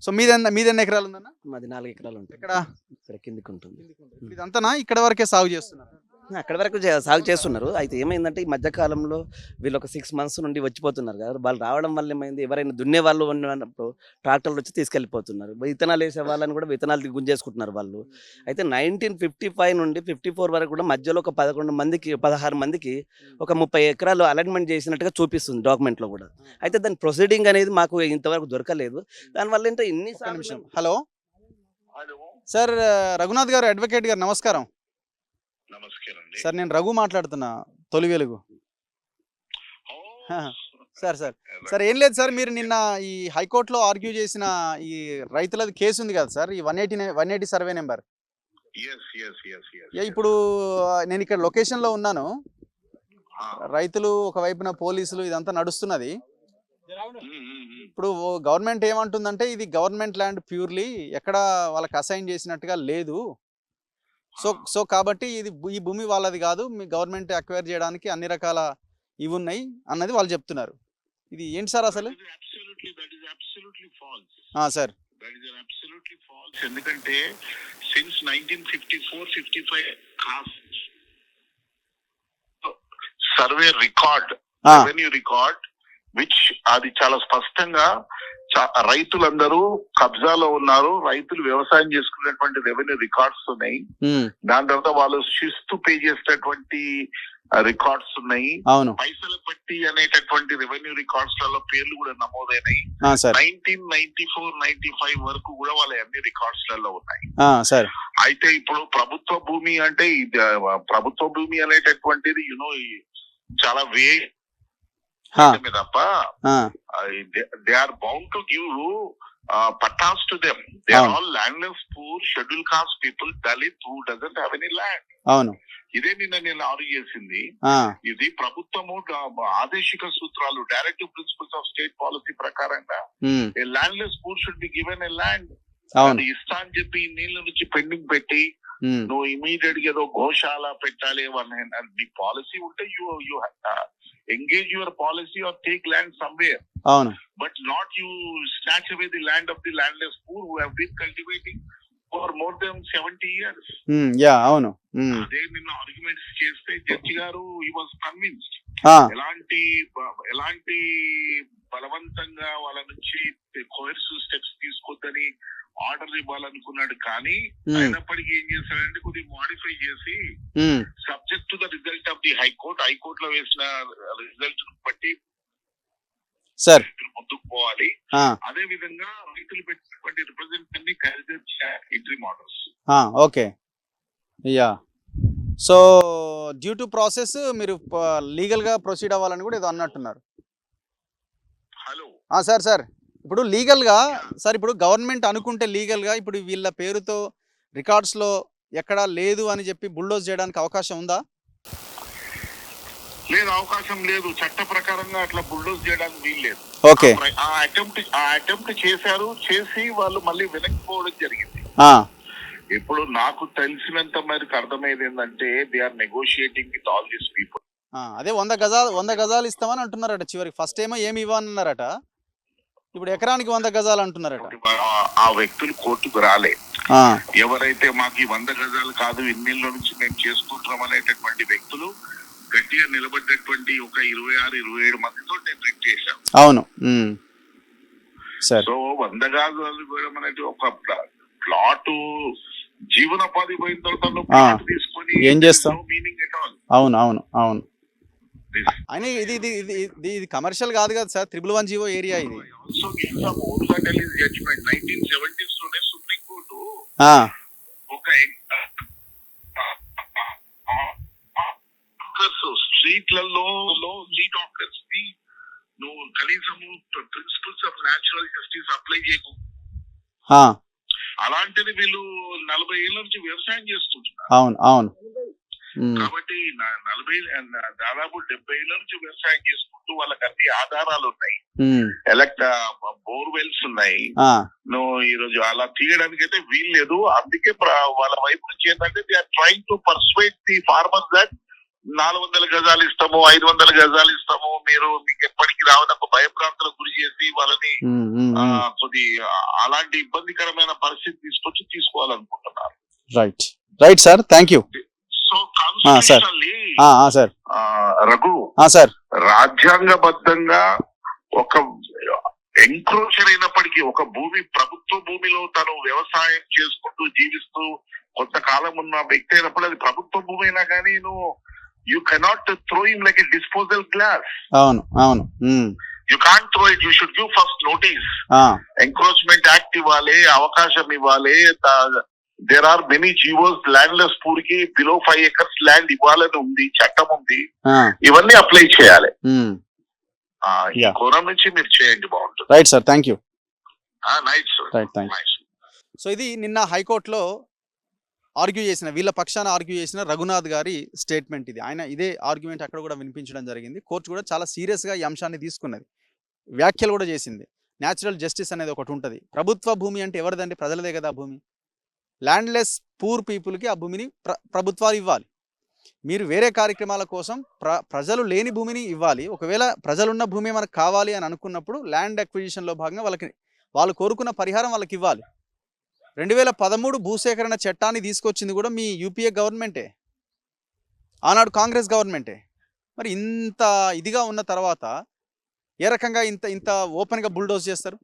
So మీదెన్ని ఎకరాలు ఉందన్న? మాది 4 ఎకరాలు ఉంటుంది. ఇక్కడ ఇక్కడ కిందికి ఉంటుంది. ఇదంతానా ఇక్కడ వరకే సాగు చేస్తున్నారు? అక్కడ వరకు సాగు చేస్తున్నారు. అయితే ఏమైందంటే ఈ మధ్య కాలంలో వీళ్ళు ఒక 6 months నుండి వచ్చిపోతున్నారు కదా. వాళ్ళు రావడం వల్ల ఏమైంది, ఎవరైనా దున్నే వాళ్ళు ఉన్నప్పుడు ట్రాక్టర్లు వచ్చి తీసుకెళ్ళిపోతున్నారు. విత్తనాలు వేసే వాళ్ళని కూడా విత్తనాలు గుంజేసుకుంటున్నారు వాళ్ళు. అయితే 1955 నుండి 54 వరకు కూడా మధ్యలో ఒక 16 మందికి ఒక 30 ఎకరాలు అలైన్మెంట్ చేసినట్టుగా చూపిస్తుంది డాక్యుమెంట్లో కూడా. అయితే దాని ప్రొసీడింగ్ అనేది మాకు ఇంతవరకు దొరకలేదు. దానివల్ల ఏంటో ఇన్ని నిమిషం. హలో సార్, రఘునాథ్ గారు, అడ్వకేట్ గారు, నమస్కారం. నమస్కారం అండి. సార్ నేను రఘు మాట్లాడుతున్నా, తొలి వెలుగు. సార్ సార్ సార్ ఏం లేదు సార్, మీరు నిన్న ఈ హైకోర్టులో ఆర్గ్యూ చేసిన ఈ రైతులది కేసు ఉంది కదా సార్, ఈ 180 సర్వే నెంబర్. ఇప్పుడు నేను ఇక్కడ లొకేషన్లో ఉన్నాను. రైతులు ఒకవైపున, పోలీసులు, ఇదంతా నడుస్తున్నది. ఇప్పుడు గవర్నమెంట్ ఏమంటుందంటే ఇది గవర్నమెంట్ ల్యాండ్ ప్యూర్లీ, ఎక్కడ వాళ్ళకి అసైన్ చేసినట్టుగా లేదు. సో కాబట్టి ఈ భూమి వాళ్ళది కాదు, మీ గవర్నమెంట్ అక్వైర్ చేయడానికి అన్ని రకాల ఇవి ఉన్నాయి అన్నది వాళ్ళు చెప్తున్నారు. ఇది ఏంటి సార్ అసలు? సార్ ఎందుకంటే since 1954-55 survey record, revenue record, which అది చాలా స్పష్టంగా రైతులందరూ కబ్జాలో ఉన్నారు, రైతులు వ్యవసాయం చేసుకునేటువంటి రెవెన్యూ రికార్డ్స్ ఉన్నాయి. దాని తర్వాత వాళ్ళు శిస్తు పే చేసినటువంటి రికార్డ్స్ ఉన్నాయి. పైసల పట్టి అనేటటువంటి రెవెన్యూ రికార్డ్స్ లలో పేర్లు కూడా నమోదైనాయి. 1994-95 వరకు కూడా వాళ్ళ అన్ని రికార్డ్స్ లలో ఉన్నాయి. అయితే ఇప్పుడు ప్రభుత్వ భూమి అంటే ప్రభుత్వ భూమి అనేటటువంటిది చాలా తప్ప they are bound to give pattas to them. They are all landless, poor, scheduled caste people, Dalit, who doesn't have any land. ఇదే నేను ఆర్గ్యూ చేసింది. ఇది ప్రభుత్వము ఆదేశిక సూత్రాలు, directive principles of state policy ప్రకారంగా a landless poor should be given a land. అది ఇస్తా అని చెప్పి నీళ్ళ నుంచి పెండింగ్ పెట్టి నువ్వు ఇమీడియట్ గా ఏదో గోశాల పెట్టాలి నీ పాలసీ ఉంటే you engage your policy or take land somewhere, but not you snatch away the land of the landless poor who have been cultivating for more than 70 years. అదే నిన్న ఆర్గ్యుమెంట్స్ చేస్తే జడ్జి గారు he was convinced. ఎలాంటి బలవంతంగా వాళ్ళ నుంచి coercive steps తీసుకోవద్దని order ఇవ్వాలనుకున్నాడు. కానీ అయినప్పటికీ ఏం చేశాడంటే కొద్దిగా మాడిఫై చేసి subject to the result of the high court లో వేసిన రిజల్ట్ బట్టి ముందుకు పోవాలి. అదే విధంగా రైతులు పెట్టినటువంటి representative interim orders. Okay, yeah. So due to process మీరు లీగల్ గా ప్రొసీడ్ అవ్వాలని కూడా ఏదో అన్నట్టున్నారు. హలో సార్ ఇప్పుడు లీగల్గా సార్, ఇప్పుడు గవర్నమెంట్ అనుకుంటే లీగల్గా ఇప్పుడు వీళ్ళ పేరుతో రికార్డ్స్లో ఎక్కడా లేదు అని చెప్పి బుల్డోజ్ చేయడానికి అవకాశం ఉందా? లేదు, అవకాశం లేదు. చట్ట ప్రకారంగా అట్లా బుల్డోజ్ చేయడానికి వీల్లేదు. ఓకే, ఆ అటెంప్ట్ చేశారు, చేసి వాళ్ళు మళ్ళీ వెనక్కిపోవడం జరిగింది. ఇప్పుడు నాకు తెలిసినంత మేరకు అర్థమైంది ఏంటంటే they are negotiating with all these people. అదే 100 గజాలు ఇస్తామని అంటున్నారట చివరికి. ఫస్ట్ ఏమో ఏమి ఇవ్వన్నారట, ఇప్పుడు ఎకరానికి 100 గజాలు అంటున్నారట. ఆ వ్యక్తులు కోర్టుకు రాలే. ఎవరైతే మాకు ఈ 100 గజాలు కాదు, ఇన్నేళ్ళ నుంచి మేము చేసుకుంటున్నాం అనేటటువంటి వ్యక్తులు గట్టిగా నిలబడ్డటువంటి ఒక 26-27 మందితో నేను రిట్ చేశాను. అవును. సో 100 గజాలు పోయడం అనేది ఒక ప్లాట్ జీవనోపాధి పోయిన తర్వాత తీసుకొని ఏం చేస్తాం? అవును. అయినా ఇది కమర్షియల్ కాదు కదా సార్, 111 ఏరియా ఇది. సుప్రీంకోర్టు ఒక స్ట్రీట్లలో స్ట్రీట్ ఆఫర్స్ ని నువ్వు కనీసము principles of natural justice apply చేయకు. అలాంటిది వీళ్ళు 40 ఏళ్ళ నుంచి వ్యవసాయం చేసుకుంటున్నారు. అవును. కాబట్టి దాదాపు 70 ఏళ్ళ నుంచి వ్యవసాయం చేసుకుంటూ వాళ్ళకి అన్ని ఆధారాలు ఉన్నాయి, బోర్వెల్స్ ఉన్నాయి. నువ్వు ఈ రోజు అలా తీయడానికి అయితే వీల్లేదు. అందుకే వాళ్ళ వైపు నుంచి ఏంటంటే they are trying to persuade the farmers that 400 గజాలు ఇస్తాము, 500 గజాలు ఇస్తాము, మీరు మీకు ఎప్పటికీ రావని ఒక భయభ్రాంతులకు గురి చేసి వాళ్ళని కొద్ది అలాంటి ఇబ్బందికరమైన పరిస్థితి తీసుకోవాలనుకుంటున్నారు. Right right sir, thank you. So constitutionally sir Raghu sir రాజ్యాంగబద్ధంగా ఒక ఎంక్రోచర్ అయినప్పటికీ ఒక భూమి ప్రభుత్వ భూమిలో తను వ్యవసాయం చేసుకుంటూ జీవిస్తూ కొంతకాలం ఉన్న వ్యక్తి అయినప్పుడు అది ప్రభుత్వ భూమి అయినా కానీ నువ్వు you cannot throw in like a disposal glass. అవును అవును. You can't throw it. You should give first notice. Encroachment act ఇవ్వాలి, అవకాశం ఇవ్వాలి. There are many GOs landless poor కి బిలో 5 acres ల్యాండ్ ఇవ్వాలని ఉంది, చట్టం ఉంది. ఇవన్నీ అప్లై చేయాలి. ఈ కోణం నుంచి మీరు చేయండి, బాగుంటుంది. Right sir, thank you. Nice right, thank you. So ఇది నిన్న హైకోర్టులో ఆర్గ్యూ చేసిన, వీళ్ళ పక్షాన ఆర్గ్యూ చేసిన రఘునాథ్ గారి స్టేట్మెంట్ ఇది. ఆయన ఇదే ఆర్గ్యుమెంట్ అక్కడ కూడా వినిపించడం జరిగింది. కోర్టు కూడా చాలా సీరియస్గా ఈ అంశాన్ని తీసుకున్నది, వ్యాఖ్యలు కూడా చేసింది. న్యాచురల్ జస్టిస్ అనేది ఒకటి ఉంటుంది. ప్రభుత్వ భూమి అంటే ఎవరిదండి? ప్రజలదే కదా భూమి. ల్యాండ్లెస్ పూర్ పీపుల్కి ఆ భూమిని ప్రభుత్వాలు ఇవ్వాలి. మీరు వేరే కార్యక్రమాల కోసం ప్రజలు లేని భూమిని ఇవ్వాలి. ఒకవేళ ప్రజలున్న భూమి మనకు కావాలి అని అనుకున్నప్పుడు ల్యాండ్ అక్విజిషన్లో భాగంగా వాళ్ళు కోరుకున్న పరిహారం వాళ్ళకి ఇవ్వాలి. 2013 భూసేకరణ చట్టాన్ని తీసుకొచ్చింది కూడా మీ యూపీఏ గవర్నమెంటే, ఆనాడు కాంగ్రెస్ గవర్నమెంటే. మరి ఇంత ఇదిగా ఉన్న తర్వాత ఏ రకంగా ఇంత ఓపెన్గా బుల్డోజ్ చేస్తారు?